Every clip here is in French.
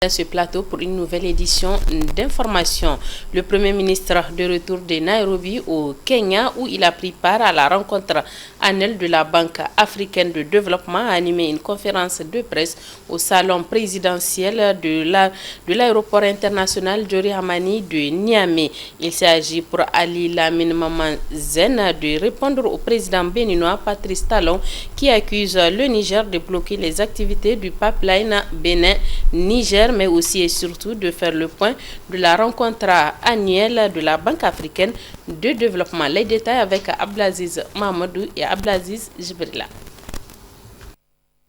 à ce plateau pour une nouvelle édition d'information. Le Premier ministre de retour de Nairobi au Kenya, où il a pris part à la rencontre annuelle de la Banque africaine de développement, a animé une conférence de presse au salon présidentiel de l'aéroport international Jolie Hamani de Niamey. Il s'agit pour Ali Lamine Maman Zen de répondre au président béninois Patrice Talon qui accuse le Niger de bloquer les activités du pipeline Bénin-Niger, mais aussi et surtout de faire le point de la rencontre annuelle de la Banque africaine de développement. Les détails avec Abdelaziz Mahamadou et Abdelaziz Jibrila.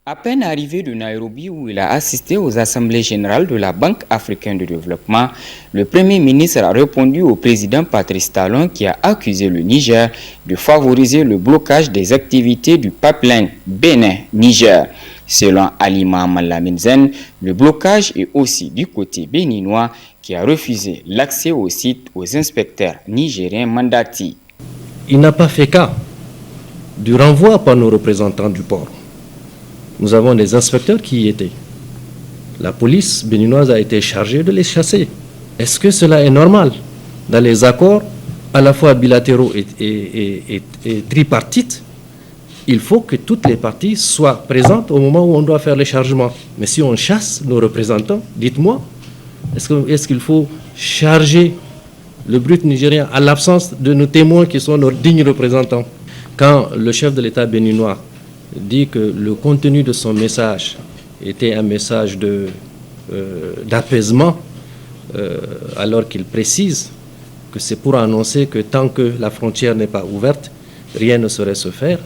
À peine arrivé de Nairobi où il a assisté aux assemblées générales de la Banque africaine de développement, le Premier ministre a répondu au président Patrice Talon qui a accusé le Niger de favoriser le blocage des activités du pipeline Bénin-Niger. Selon Ali Mahaman Lamine Zen, le blocage est aussi du côté béninois qui a refusé l'accès au site aux inspecteurs nigériens mandatés. Il n'a pas fait cas du renvoi par nos représentants du port. Nous avons des inspecteurs qui y étaient. La police béninoise a été chargée de les chasser. Est-ce que cela est normal dans les accords à la fois bilatéraux et tripartites? Il faut que toutes les parties soient présentes au moment où on doit faire les chargements. Mais si on chasse nos représentants, dites-moi, est-ce qu'il faut charger le brut nigérien à l'absence de nos témoins qui sont nos dignes représentants? Quand le chef de l'État béninois dit que le contenu de son message était un message d'apaisement, alors qu'il précise que c'est pour annoncer que tant que la frontière n'est pas ouverte, rien ne saurait se faire,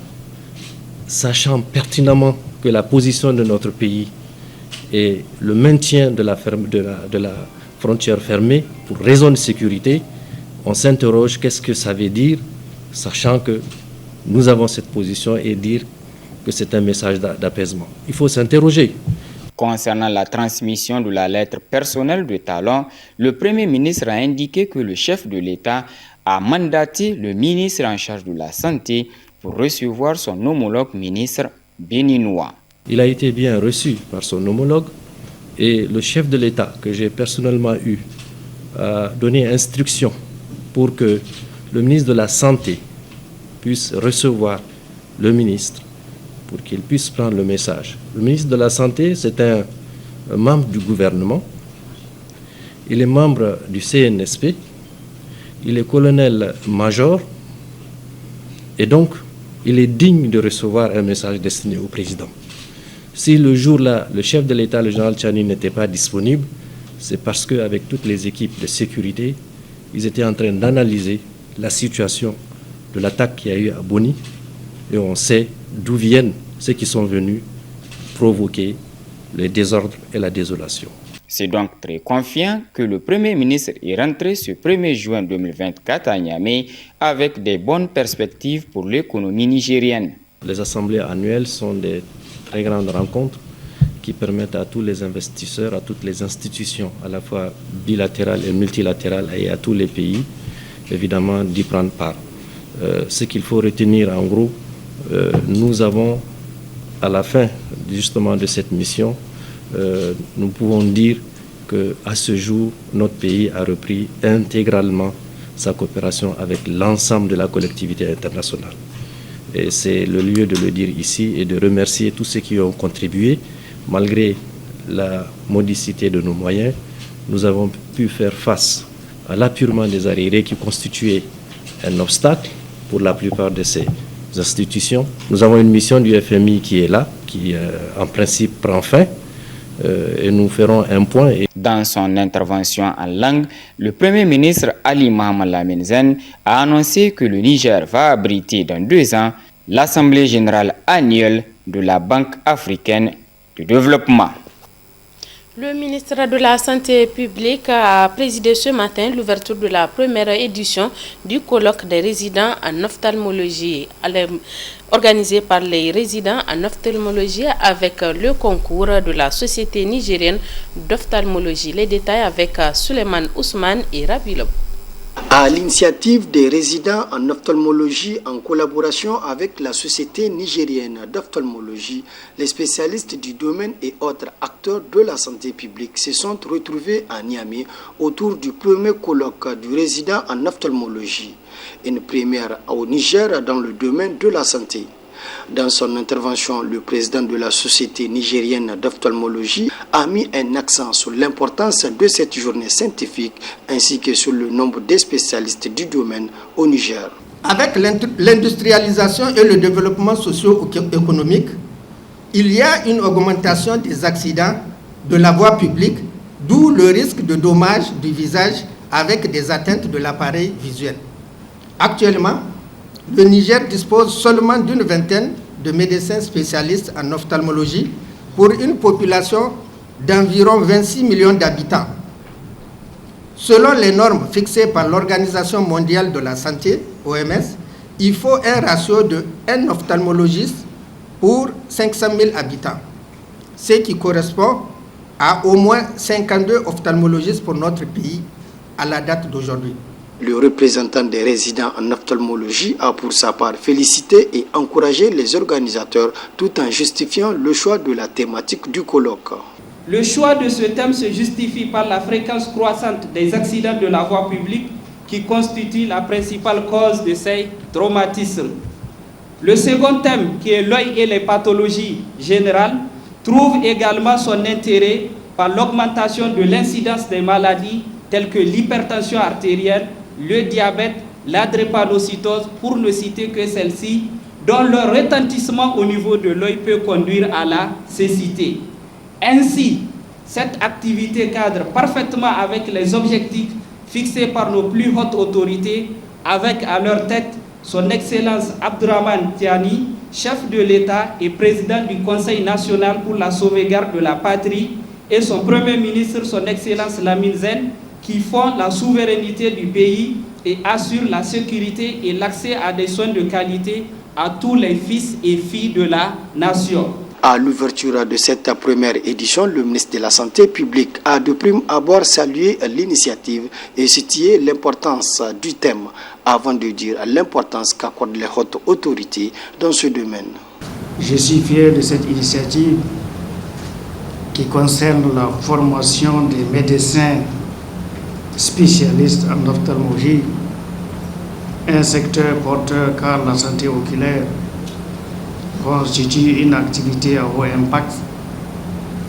sachant pertinemment que la position de notre pays est le maintien de la frontière fermée pour raison de sécurité, on s'interroge qu'est-ce que ça veut dire, sachant que nous avons cette position et dire que c'est un message d'apaisement. Il faut s'interroger. Concernant la transmission de la lettre personnelle de Talon, le Premier ministre a indiqué que le chef de l'État a mandaté le ministre en charge de la Santé pour recevoir son homologue ministre béninois. Il a été bien reçu par son homologue et le chef de l'État que j'ai personnellement eu a donné instruction pour que le ministre de la Santé puisse recevoir le ministre pour qu'il puisse prendre le message. Le ministre de la Santé, c'est un membre du gouvernement. Il est membre du CNSP. Il est colonel-major. Et donc, il est digne de recevoir un message destiné au président. Si le jour-là, le chef de l'État, le général Tchani, n'était pas disponible, c'est parce qu'avec toutes les équipes de sécurité, ils étaient en train d'analyser la situation de l'attaque qu'il y a eu à Boni. Et on sait d'où viennent ceux qui sont venus provoquer les désordres et la désolation. C'est donc très confiant que le Premier ministre est rentré ce 1er juin 2024 à Niamey avec des bonnes perspectives pour l'économie nigérienne. Les assemblées annuelles sont des très grandes rencontres qui permettent à tous les investisseurs, à toutes les institutions, à la fois bilatérales et multilatérales et à tous les pays, évidemment, d'y prendre part. Ce qu'il faut retenir en gros, nous avons, à la fin justement de cette mission, nous pouvons dire qu'à ce jour, notre pays a repris intégralement sa coopération avec l'ensemble de la collectivité internationale. Et c'est le lieu de le dire ici et de remercier tous ceux qui ont contribué. Malgré la modicité de nos moyens, nous avons pu faire face à l'appurement des arriérés qui constituaient un obstacle pour la plupart de ces institutions. Nous avons une mission du FMI qui est là, qui en principe prend fin, et nous ferons un point. Dans son intervention en langue, le Premier ministre Ali Mahaman Lamine Zen a annoncé que le Niger va abriter dans 2 ans l'Assemblée générale annuelle de la Banque africaine de développement. Le ministre de la Santé publique a présidé ce matin l'ouverture de la première édition du colloque des résidents en ophtalmologie, organisé par les résidents en ophtalmologie avec le concours de la Société nigérienne d'ophtalmologie. Les détails avec Suleiman Ousmane et Rabi Lobo. À l'initiative des résidents en ophtalmologie en collaboration avec la Société nigérienne d'ophtalmologie, les spécialistes du domaine et autres acteurs de la santé publique se sont retrouvés à Niamey autour du premier colloque du résident en ophtalmologie, une première au Niger dans le domaine de la santé. Dans son intervention, le président de la Société nigérienne d'ophtalmologie a mis un accent sur l'importance de cette journée scientifique ainsi que sur le nombre de spécialistes du domaine au Niger. Avec l'industrialisation et le développement socio-économique, il y a une augmentation des accidents de la voie publique, d'où le risque de dommages du visage avec des atteintes de l'appareil visuel. Actuellement, le Niger dispose seulement d'une vingtaine de médecins spécialistes en ophtalmologie pour une population d'environ 26 millions d'habitants. Selon les normes fixées par l'Organisation mondiale de la santé, OMS, il faut un ratio de 1 ophtalmologiste pour 500 000 habitants, ce qui correspond à au moins 52 ophtalmologistes pour notre pays à la date d'aujourd'hui. Le représentant des résidents en ophtalmologie a pour sa part félicité et encouragé les organisateurs tout en justifiant le choix de la thématique du colloque. Le choix de ce thème se justifie par la fréquence croissante des accidents de la voie publique qui constitue la principale cause de ces traumatismes. Le second thème, qui est l'œil et les pathologies générales, trouve également son intérêt par l'augmentation de l'incidence des maladies telles que l'hypertension artérielle, le diabète, la drépanocytose, pour ne citer que celle-ci, dont le retentissement au niveau de l'œil peut conduire à la cécité. Ainsi, cette activité cadre parfaitement avec les objectifs fixés par nos plus hautes autorités, avec à leur tête son Excellence Abdourahmane Tiani, chef de l'État et président du Conseil national pour la sauvegarde de la patrie, et son Premier ministre, son Excellence Lamine Zen, qui font la souveraineté du pays et assurent la sécurité et l'accès à des soins de qualité à tous les fils et filles de la nation. À l'ouverture de cette première édition, le ministre de la Santé publique a de prime abord salué l'initiative et situé l'importance du thème avant de dire l'importance qu'accordent les hautes autorités dans ce domaine. Je suis fier de cette initiative qui concerne la formation des médecins spécialistes en ophtalmologie, un secteur porteur car la santé oculaire constitue une activité à haut impact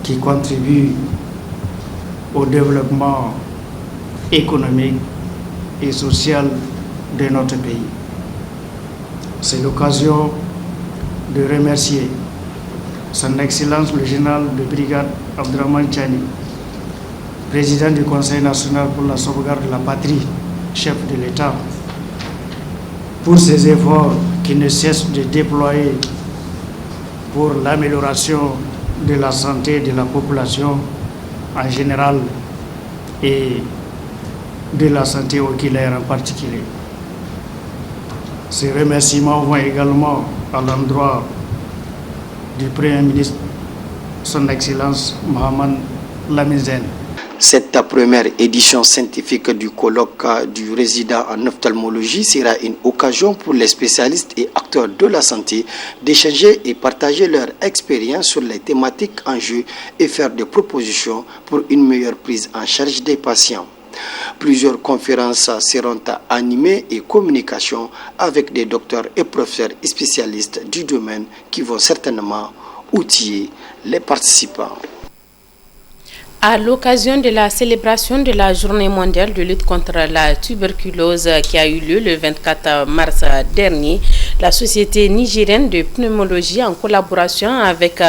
qui contribue au développement économique et social de notre pays. C'est l'occasion de remercier Son Excellence le général de brigade Abdourahmane Tiani, président du Conseil national pour la sauvegarde de la patrie, chef de l'État, pour ses efforts qui ne cessent de déployer pour l'amélioration de la santé de la population en général et de la santé oculaire en particulier. Ces remerciements vont également à l'endroit du Premier ministre, Son Excellence Mohamed Lamine Zen. Cette première édition scientifique du colloque du résident en ophtalmologie sera une occasion pour les spécialistes et acteurs de la santé d'échanger et partager leur expérience sur les thématiques en jeu et faire des propositions pour une meilleure prise en charge des patients. Plusieurs conférences seront animées et communications avec des docteurs et professeurs spécialistes du domaine qui vont certainement outiller les participants. À l'occasion de la célébration de la Journée mondiale de lutte contre la tuberculose qui a eu lieu le 24 mars dernier, la Société nigérienne de pneumologie, en collaboration avec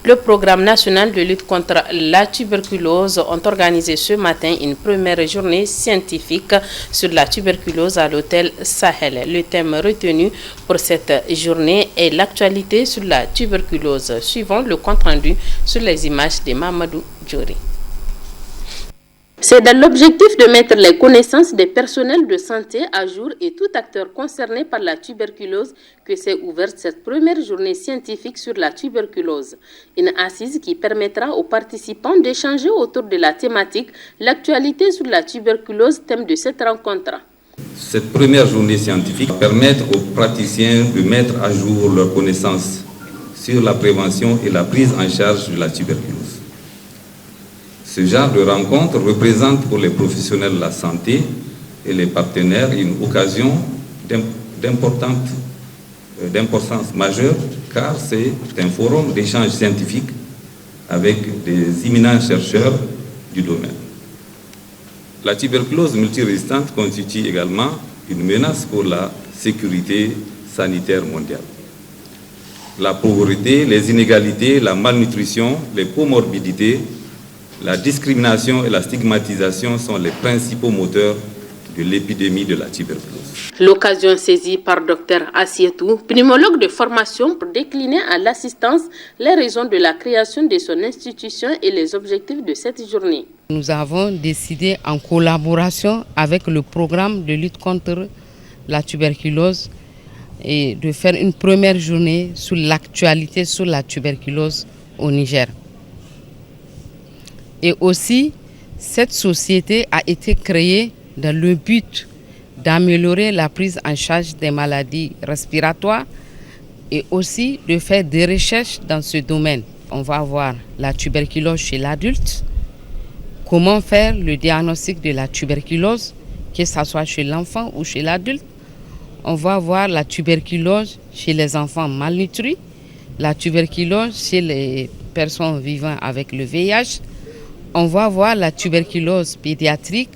le Programme national de lutte contre la tuberculose, ont organisé ce matin une première journée scientifique sur la tuberculose à l'hôtel Sahel. Le thème retenu pour cette journée est l'actualité sur la tuberculose, suivant le compte-rendu sur les images de Mamadou Djori. C'est dans l'objectif de mettre les connaissances des personnels de santé à jour et tout acteur concerné par la tuberculose que s'est ouverte cette première journée scientifique sur la tuberculose. Une assise qui permettra aux participants d'échanger autour de la thématique, l'actualité sur la tuberculose, thème de cette rencontre. Cette première journée scientifique va permettre aux praticiens de mettre à jour leurs connaissances sur la prévention et la prise en charge de la tuberculose. Ce genre de rencontre représente pour les professionnels de la santé et les partenaires une occasion d'importance majeure, car c'est un forum d'échange scientifique avec des éminents chercheurs du domaine. La tuberculose multirésistante constitue également une menace pour la sécurité sanitaire mondiale. La pauvreté, les inégalités, la malnutrition, les comorbidités, la discrimination et la stigmatisation sont les principaux moteurs de l'épidémie de la tuberculose. L'occasion saisie par Dr Assietou, pneumologue de formation, pour décliner à l'assistance les raisons de la création de son institution et les objectifs de cette journée. Nous avons décidé, en collaboration avec le programme de lutte contre la tuberculose, et de faire une première journée sur l'actualité sur la tuberculose au Niger. Et aussi, cette société a été créée dans le but d'améliorer la prise en charge des maladies respiratoires et aussi de faire des recherches dans ce domaine. On va voir la tuberculose chez l'adulte, comment faire le diagnostic de la tuberculose, que ce soit chez l'enfant ou chez l'adulte. On va voir la tuberculose chez les enfants malnutris, la tuberculose chez les personnes vivant avec le VIH. On va voir la tuberculose pédiatrique.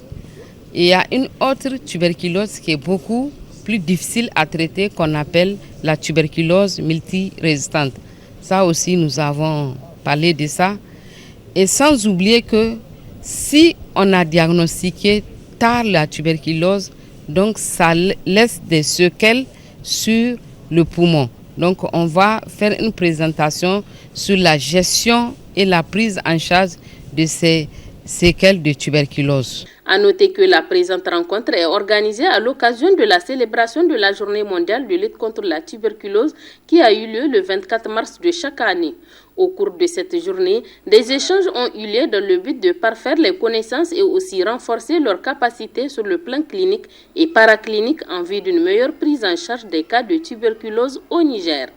Et il y a une autre tuberculose qui est beaucoup plus difficile à traiter, qu'on appelle la tuberculose multirésistante. Ça aussi, nous avons parlé de ça. Et sans oublier que si on a diagnostiqué tard la tuberculose, donc ça laisse des séquelles sur le poumon. Donc on va faire une présentation sur la gestion et la prise en charge de ces séquelles de tuberculose. À noter que la présente rencontre est organisée à l'occasion de la célébration de la Journée mondiale de lutte contre la tuberculose qui a eu lieu le 24 mars de chaque année. Au cours de cette journée, des échanges ont eu lieu dans le but de parfaire les connaissances et aussi renforcer leurs capacités sur le plan clinique et paraclinique en vue d'une meilleure prise en charge des cas de tuberculose au Niger.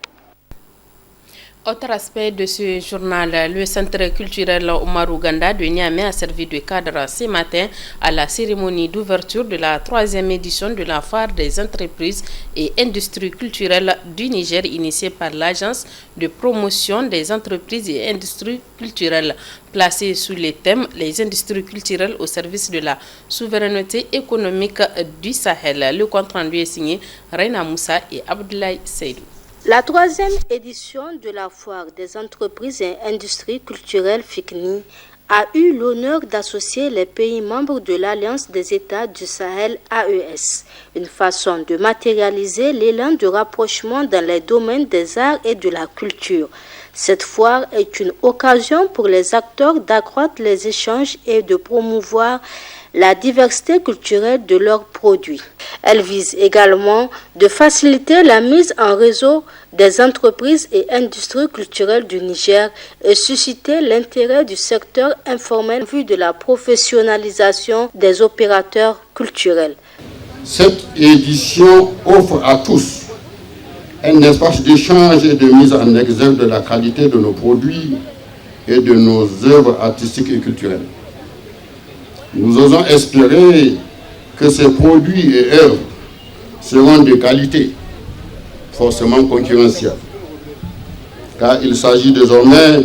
Autre aspect de ce journal, le centre culturel Omar Ouganda de Niamey a servi de cadre ce matin à la cérémonie d'ouverture de la 3e édition de la foire des entreprises et industries culturelles du Niger, initiée par l'Agence de promotion des entreprises et industries culturelles, placée sous les thèmes les industries culturelles au service de la souveraineté économique du Sahel. Le compte rendu est signé Reina Moussa et Abdoulaye Seydou. La 3e édition de la foire des entreprises et industries culturelles FICNI a eu l'honneur d'associer les pays membres de l'Alliance des États du Sahel AES, une façon de matérialiser l'élan de rapprochement dans les domaines des arts et de la culture. Cette foire est une occasion pour les acteurs d'accroître les échanges et de promouvoir la diversité culturelle de leurs produits. Elle vise également de faciliter la mise en réseau des entreprises et industries culturelles du Niger et susciter l'intérêt du secteur informel en vue de la professionnalisation des opérateurs culturels. Cette édition offre à tous un espace d'échange et de mise en exergue de la qualité de nos produits et de nos œuvres artistiques et culturelles. Nous osons espérer que ces produits et œuvres seront de qualité, forcément concurrentielle, car il s'agit désormais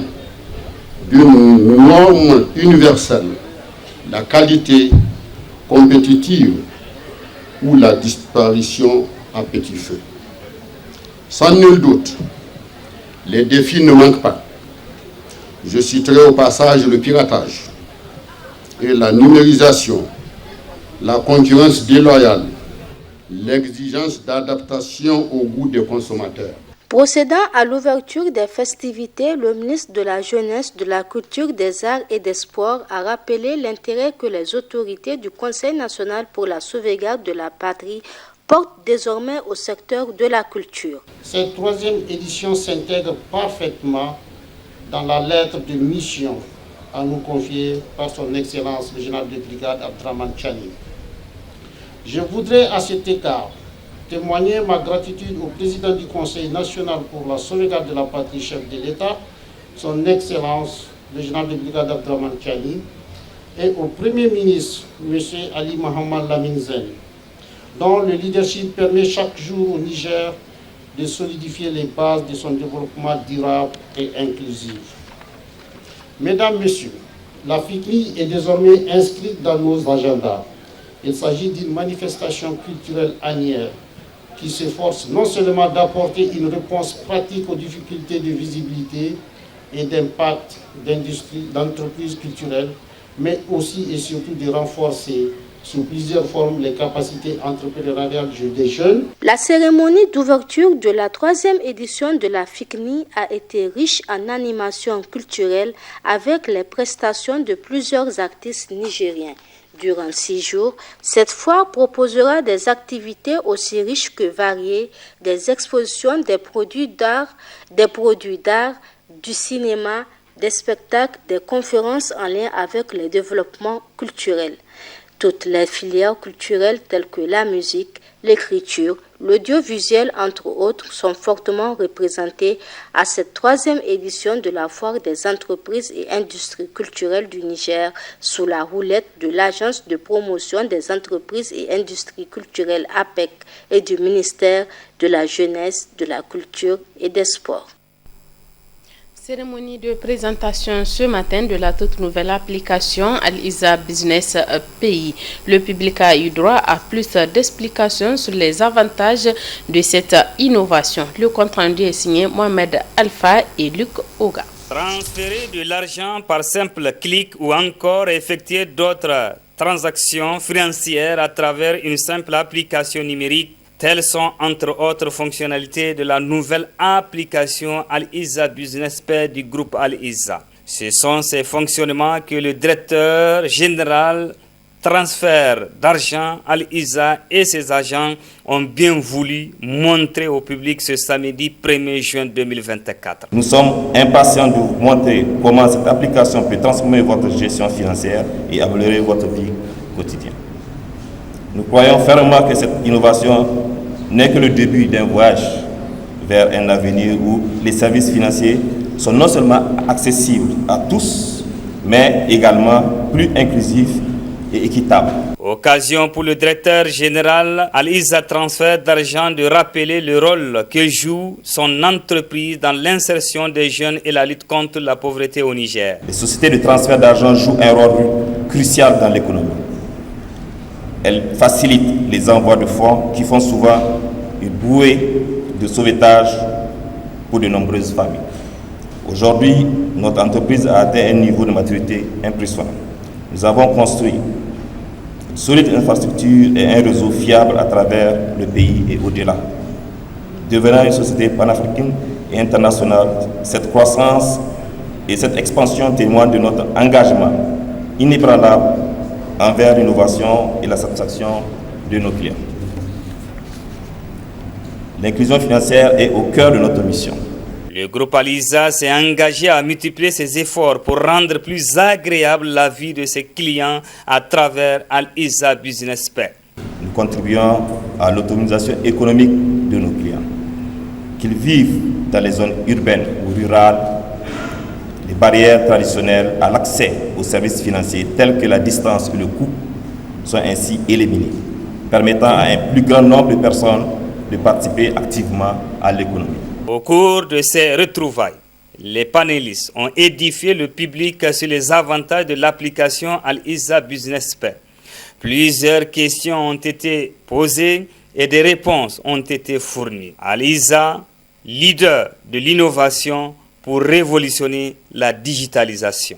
d'une norme universelle, la qualité compétitive ou la disparition à petit feu. Sans nul doute, les défis ne manquent pas. Je citerai au passage le piratage et la numérisation, la concurrence déloyale, l'exigence d'adaptation au goût des consommateurs. Procédant à l'ouverture des festivités, le ministre de la Jeunesse, de la Culture, des Arts et des Sports a rappelé l'intérêt que les autorités du Conseil national pour la sauvegarde de la patrie portent désormais au secteur de la culture. Cette 3e édition s'intègre parfaitement dans la lettre de mission à nous confier par son Excellence le général de brigade Abdraman Chani. Je voudrais à cet égard témoigner ma gratitude au président du Conseil national pour la sauvegarde de la patrie, chef de l'État, son Excellence, le général de brigade Abdraman Tiani, et au Premier ministre, M. Ali Mohamed Lamine Zen, dont le leadership permet chaque jour au Niger de solidifier les bases de son développement durable et inclusif. Mesdames, Messieurs, la FICNI est désormais inscrite dans nos agendas. Il s'agit d'une manifestation culturelle annuelle qui s'efforce non seulement d'apporter une réponse pratique aux difficultés de visibilité et d'impact d'entreprises culturelles, mais aussi et surtout de renforcer sous plusieurs formes les capacités entrepreneuriales des jeunes. La cérémonie d'ouverture de la 3e édition de la FICNI a été riche en animations culturelles avec les prestations de plusieurs artistes nigériens. Durant 6 jours, cette foire proposera des activités aussi riches que variées, des expositions des produits d'art, du cinéma, des spectacles, des conférences en lien avec le développement culturel. Toutes les filières culturelles telles que la musique, l'écriture, l'audiovisuel, entre autres, sont fortement représentées à cette 3e édition de la Foire des entreprises et industries culturelles du Niger sous la houlette de l'Agence de promotion des entreprises et industries culturelles APEC et du ministère de la Jeunesse, de la Culture et des Sports. Cérémonie de présentation ce matin de la toute nouvelle application Al-Iza Business Pays. Le public a eu droit à plus d'explications sur les avantages de cette innovation. Le compte rendu est signé Mohamed Alpha et Luc Oga. Transférer de l'argent par simple clic ou encore effectuer d'autres transactions financières à travers une simple application numérique. Telles sont entre autres fonctionnalités de la nouvelle application Al-Iza Business Pay du groupe Al-Iza. Ce sont ces fonctionnements que le directeur général transfert d'argent Al-Iza et ses agents ont bien voulu montrer au public ce samedi 1er juin 2024. Nous sommes impatients de vous montrer comment cette application peut transformer votre gestion financière et améliorer votre vie quotidienne. Nous croyons fermement que cette innovation n'est que le début d'un voyage vers un avenir où les services financiers sont non seulement accessibles à tous, mais également plus inclusifs et équitables. Occasion pour le directeur général Al-Iza Transfert d'argent de rappeler le rôle que joue son entreprise dans l'insertion des jeunes et la lutte contre la pauvreté au Niger. Les sociétés de transfert d'argent jouent un rôle crucial dans l'économie. Elles facilitent les envois de fonds qui font souvent une bouée de sauvetage pour de nombreuses familles. Aujourd'hui, notre entreprise a atteint un niveau de maturité impressionnant. Nous avons construit une solide infrastructure et un réseau fiable à travers le pays et au-delà. Devenant une société panafricaine et internationale, cette croissance et cette expansion témoignent de notre engagement inébranlable envers l'innovation et la satisfaction de nos clients. L'inclusion financière est au cœur de notre mission. Le groupe Al-Iza s'est engagé à multiplier ses efforts pour rendre plus agréable la vie de ses clients à travers Al-Iza Business Pay. Nous contribuons à l'autonomisation économique de nos clients. Qu'ils vivent dans les zones urbaines ou rurales, les barrières traditionnelles à l'accès aux services financiers tels que la distance et le coût sont ainsi éliminées, permettant à un plus grand nombre de personnes de participer activement à l'économie. Au cours de ces retrouvailles, les panélistes ont édifié le public sur les avantages de l'application Al-Iza Business Pay. Plusieurs questions ont été posées et des réponses ont été fournies. Al-Iza, leader de l'innovation pour révolutionner la digitalisation.